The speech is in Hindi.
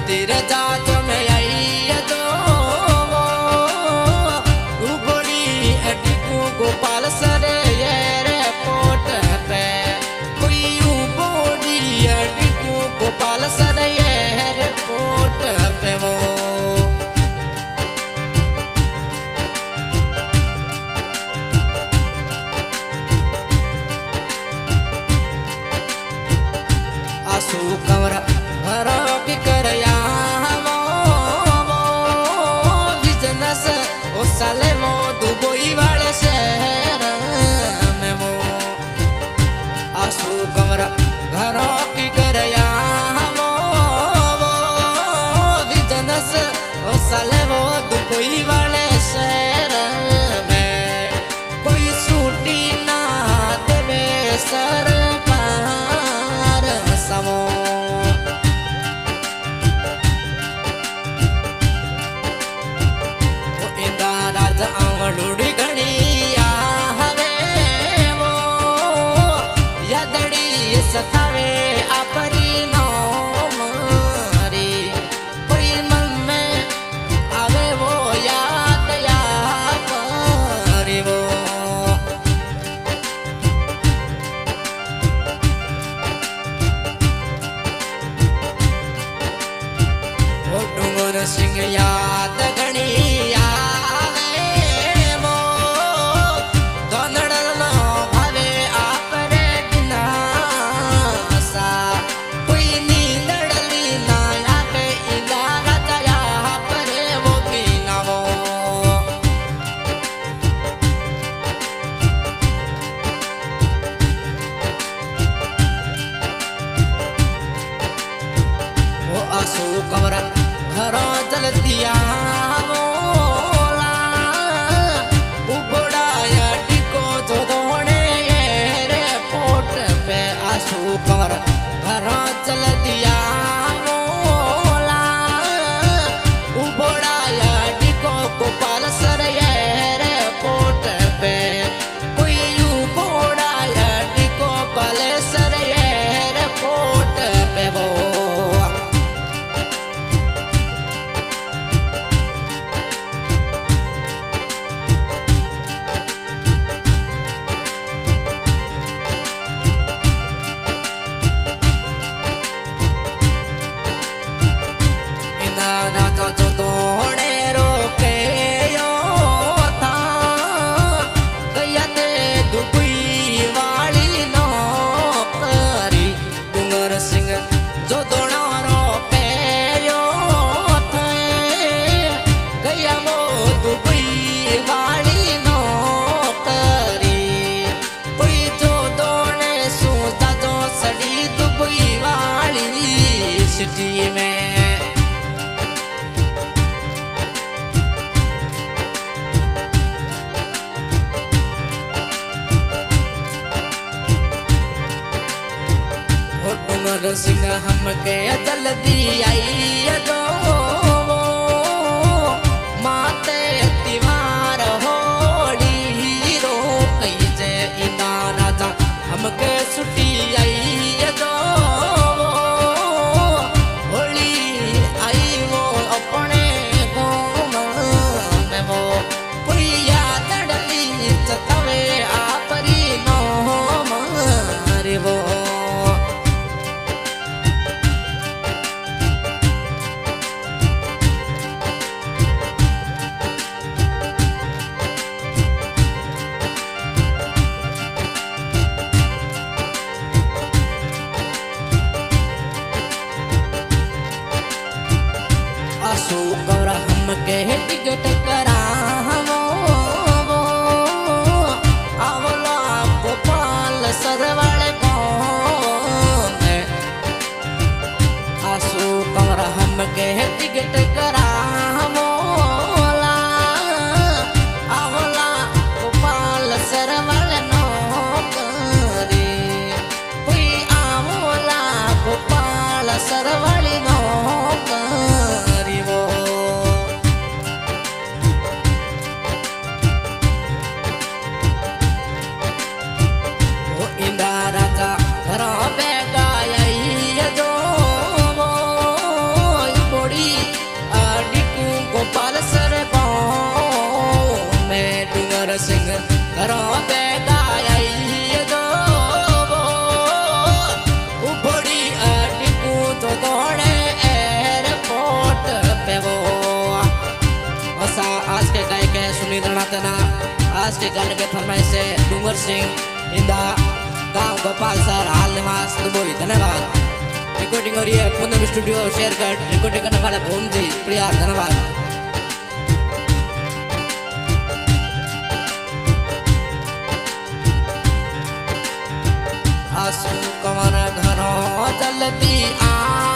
तेरे जात में आई तो उबड़ी अटकू गोपाल सरे ये पोट पे कोई उबड़ी अटकू गोपाल सरे ये पोट पे वो आसू कमरा भरा की करया वो बिजनेस ओ साले वो दुबई वाले शहर में वो आसू कमरा भरा की करया वो बिजनेस ओ साले वो दुबई वाले शहर में कोई सूटी ना देवे सर समो इंदा राज आंगलुड़ी घड़िया हवे वो यदड़ी सतावे आपरी नो मारी कोई मन में आवे वो याद या परी वो डूंगर सिंह याद घणी आवे वो धनड़ नो भावे आपरे बिना सा कोई नींदड़ली ना आवे इंदा राजा परे वो बिना वो आसू कमरा घरों चल दिया मोला उबड़ाया टिको जो दोने रे पोट पे आंसू कमर घरों चल दिया मोला उबड़ाया टिको गोपाल सर रे पोट पे कोई उबड़ाया टिको पाले सर रे पोट पे वो सिटी में डूंगर सिंह हमके जल्दी आई दो माते तिवार होड़ी रो कैसे इंदा राजा हमके छुट्टी आई दो आंसू कमरा हमके टिकट करा आवला गोपाल सरवाले आंसू कमरा हमके टिकट करा आवला गोपाल सरवाले नौकरी कोई आवला गोपाल सरवाली नौकरी वो इंदा राजा घरों पे गाया जो पुनीत रणातना आज के गाने के फरमाइश से डूंगर सिंह इंदा गांव गोपाल सर हाल निवास दुबई धन्यवाद। रिकॉर्डिंग हो रही है पूनम स्टूडियो शेरगढ़। रिकॉर्डिंग करने वाले भूम जी प्रिया धन्यवाद। आंसू कवन घरों जलती आ